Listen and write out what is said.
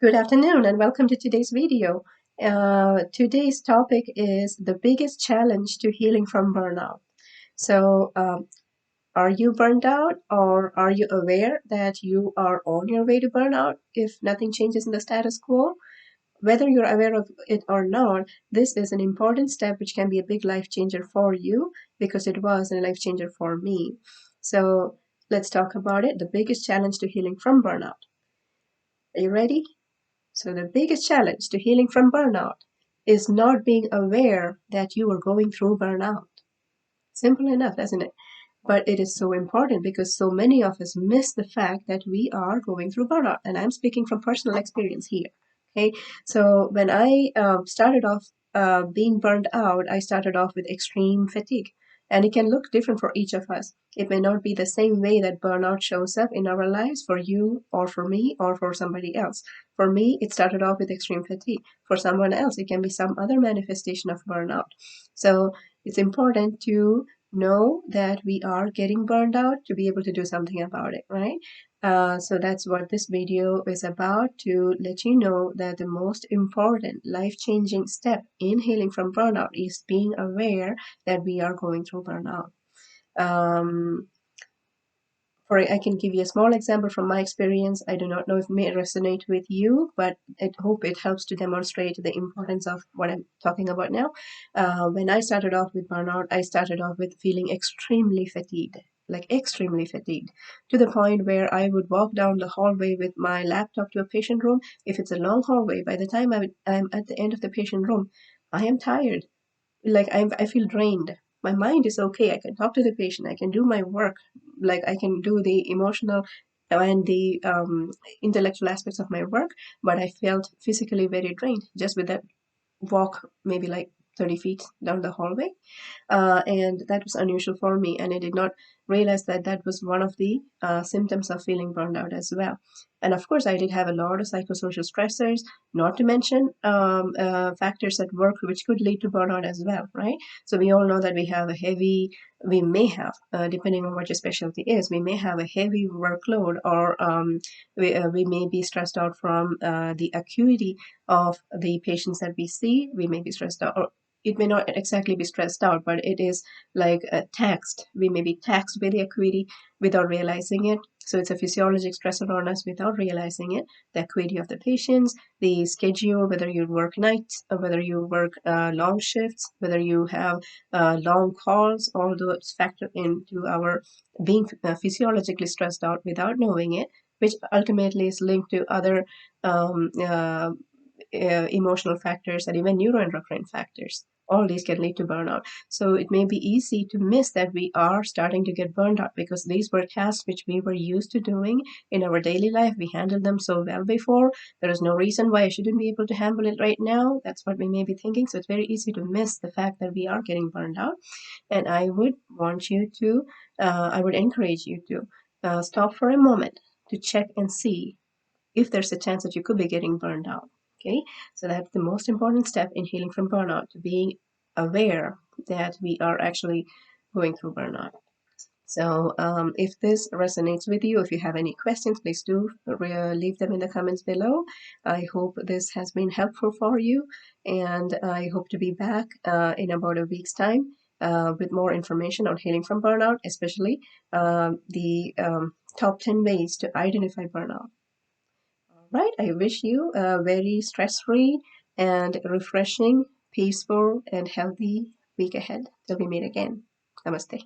Good afternoon and welcome to today's video. Today's topic is the biggest challenge to healing from burnout. So, are you burned out, or are you aware that you are on your way to burnout if nothing changes in the status quo? Whether you're aware of it or not, this is an important step which can be a big life changer for you because it was a life changer for me. So, let's talk about it. The biggest challenge to healing from burnout. Are you ready? So the biggest challenge to healing from burnout is not being aware that you are going through burnout. Simple enough, isn't it? But it is so important because so many of us miss the fact that we are going through burnout. And I'm speaking from personal experience here. Okay. So when I started off being burned out, I started off with extreme fatigue. And it can look different for each of us. It may not be the same way that burnout shows up in our lives for you or for me or for somebody else. For me, it started off with extreme fatigue. For someone else, it can be some other manifestation of burnout. So it's important to know that we are getting burned out to be able to do something about it, right? So that's what this video is about, to let you know that the most important life-changing step in healing from burnout is being aware that we are going through burnout. I can give you a small example from my experience. I do not know if it may resonate with you, but I hope it helps to demonstrate the importance of what I'm talking about now. When I started off with burnout, I started off with feeling extremely fatigued, like extremely fatigued, to the point where I would walk down the hallway with my laptop to a patient room. If it's a long hallway, by the time I'm at the end of the patient room, I am tired. Like I feel drained. My mind is okay. I can talk to the patient. I can do my work. Like I can do the emotional and the intellectual aspects of my work, but I felt physically very drained just with that walk, maybe like 30 feet down the hallway. And that was unusual for me, and I did not realize that that was one of the symptoms of feeling burned out as well. And of course, I did have a lot of psychosocial stressors, not to mention factors at work which could lead to burnout as well, right? So we all know that we may have, depending on what your specialty is, we may have a heavy workload, or we may be stressed out from the acuity of the patients that we see. We may be stressed out, or it may not exactly be stressed out, but it is like taxed. We may be taxed by the acuity without realizing it. So it's a physiological stressor on us without realizing it. The acuity of the patients, the schedule, whether you work nights, or whether you work long shifts, whether you have long calls, all those factor into our being physiologically stressed out without knowing it, which ultimately is linked to other emotional factors and even neuroendocrine factors. All these can lead to burnout. So it may be easy to miss that we are starting to get burned out because these were tasks which we were used to doing in our daily life. We handled them so well before. There is no reason why I shouldn't be able to handle it right now. That's what we may be thinking. So it's very easy to miss the fact that we are getting burned out. And I would I would encourage you to stop for a moment to check and see if there's a chance that you could be getting burned out. Okay, so that's the most important step in healing from burnout, to being aware that we are actually going through burnout. So if this resonates with you, if you have any questions, please do leave them in the comments below. I hope this has been helpful for you, and I hope to be back in about a week's time with more information on healing from burnout, especially the top 10 ways to identify burnout. Right, I wish you a very stress-free and refreshing, peaceful, and healthy week ahead till we meet again. Namaste.